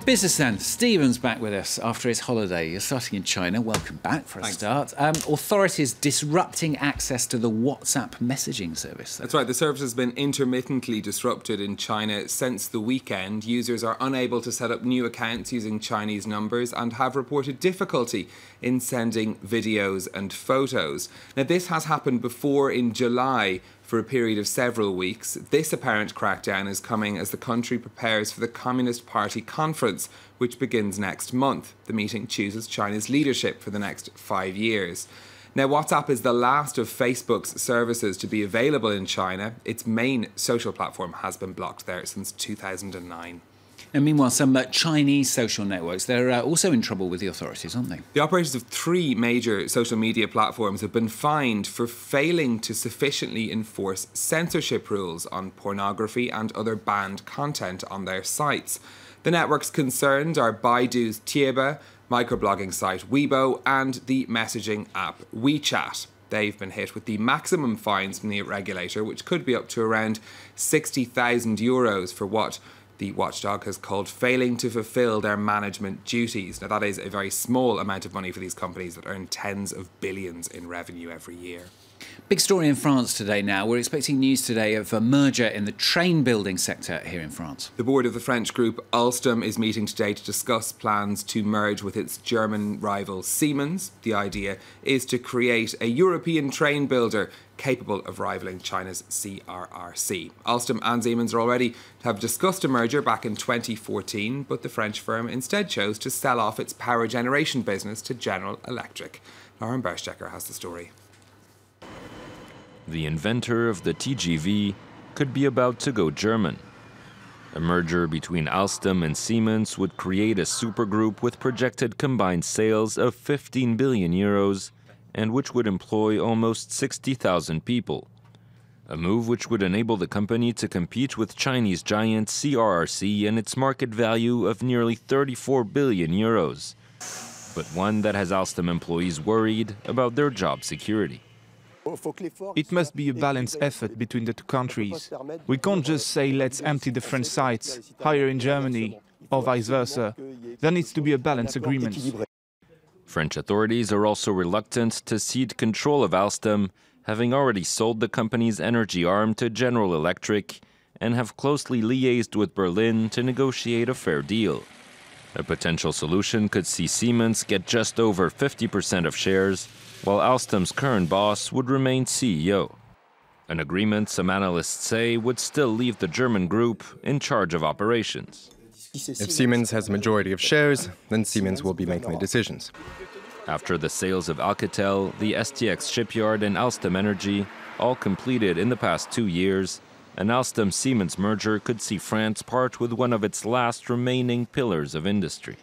Business then. Stephen's back with us after his holiday. You're starting in China. Welcome back for a start. Authorities disrupting access to the WhatsApp messaging service. That's right. The service has been intermittently disrupted in China since the weekend. Users are unable to set up new accounts using Chinese numbers and have reported difficulty in sending videos and photos. Now, this has happened before in July for a period of several weeks. This apparent crackdown is coming as the country prepares for the Communist Party conference, which begins next month. The meeting chooses China's leadership for the next 5 years. Now, WhatsApp is the last of Facebook's services to be available in China. Its main social platform has been blocked there since 2009. And meanwhile, some Chinese social networks, they're also in trouble with the authorities, aren't they? The operators of 3 major social media platforms have been fined for failing to sufficiently enforce censorship rules on pornography and other banned content on their sites. The networks concerned are Baidu's Tieba, microblogging site Weibo, and the messaging app WeChat. They've been hit with the maximum fines from the regulator, which could be up to around €60,000 for what the watchdog has called failing to fulfil their management duties. Now, that is a very small amount of money for these companies that earn tens of billions in revenue every year. Big story in France today now. We're expecting news today of a merger in the train building sector here in France. The board of the French group Alstom is meeting today to discuss plans to merge with its German rival Siemens. The idea is to create a European train builder capable of rivaling China's CRRC. Alstom and Siemens are already have discussed a merger back in 2014, but the French firm instead chose to sell off its power generation business to General Electric. Lauren Berstecker has the story. The inventor of the TGV could be about to go German. A merger between Alstom and Siemens would create a supergroup with projected combined sales of €15 billion and which would employ almost 60,000 people. A move which would enable the company to compete with Chinese giant CRRC and its market value of nearly €34 billion. But one that has Alstom employees worried about their job security. It must be a balanced effort between the two countries. We can't just say let's empty the French sites, hire in Germany, or vice versa. There needs to be a balanced agreement. French authorities are also reluctant to cede control of Alstom, having already sold the company's energy arm to General Electric and have closely liaised with Berlin to negotiate a fair deal. A potential solution could see Siemens get just over 50% of shares, while Alstom's current boss would remain CEO. An agreement, some analysts say, would still leave the German group in charge of operations. If Siemens has a majority of shares, then Siemens will be making the decisions. After the sales of Alcatel, the STX shipyard and Alstom Energy, all completed in the past 2 years, an Alstom-Siemens merger could see France part with one of its last remaining pillars of industry.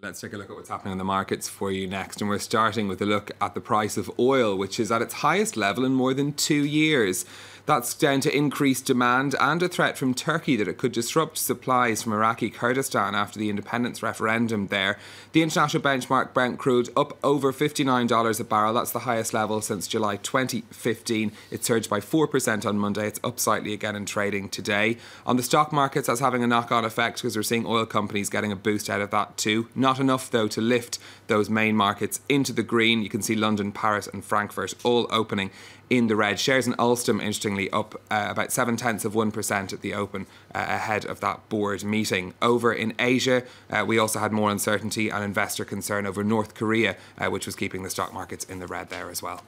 Let's take a look at what's happening in the markets for you next. And we're starting with a look at the price of oil, which is at its highest level in more than 2 years. That's down to increased demand and a threat from Turkey that it could disrupt supplies from Iraqi Kurdistan after the independence referendum there. The international benchmark Brent crude up over $59 a barrel. That's the highest level since July 2015. It surged by 4% on Monday. It's up slightly again in trading today. On the stock markets, that's having a knock-on effect because we're seeing oil companies getting a boost out of that too. Not enough, though, to lift those main markets into the green. You can see London, Paris and Frankfurt all opening in the red. Shares in Alstom, interestingly, up about 0.7% at the open ahead of that board meeting. Over in Asia, we also had more uncertainty and investor concern over North Korea, which was keeping the stock markets in the red there as well.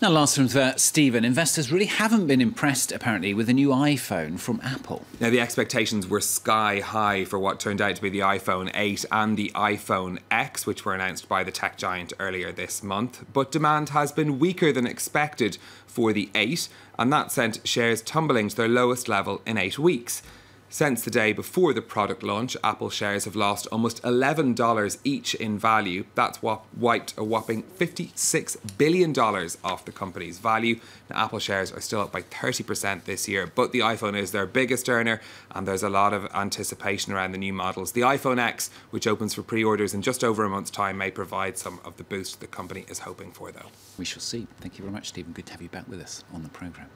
Now, last from Stephen, investors really haven't been impressed, apparently, with the new iPhone from Apple. Now, the expectations were sky high for what turned out to be the iPhone 8 and the iPhone X, which were announced by the tech giant earlier this month. But demand has been weaker than expected for the 8, and that sent shares tumbling to their lowest level in 8 weeks. Since the day before the product launch, Apple shares have lost almost $11 each in value. That's wiped a whopping $56 billion off the company's value. Now, Apple shares are still up by 30% this year, but the iPhone is their biggest earner, and there's a lot of anticipation around the new models. The iPhone X, which opens for pre-orders in just over a month's time, may provide some of the boost the company is hoping for, though. We shall see. Thank you very much, Stephen. Good to have you back with us on the programme.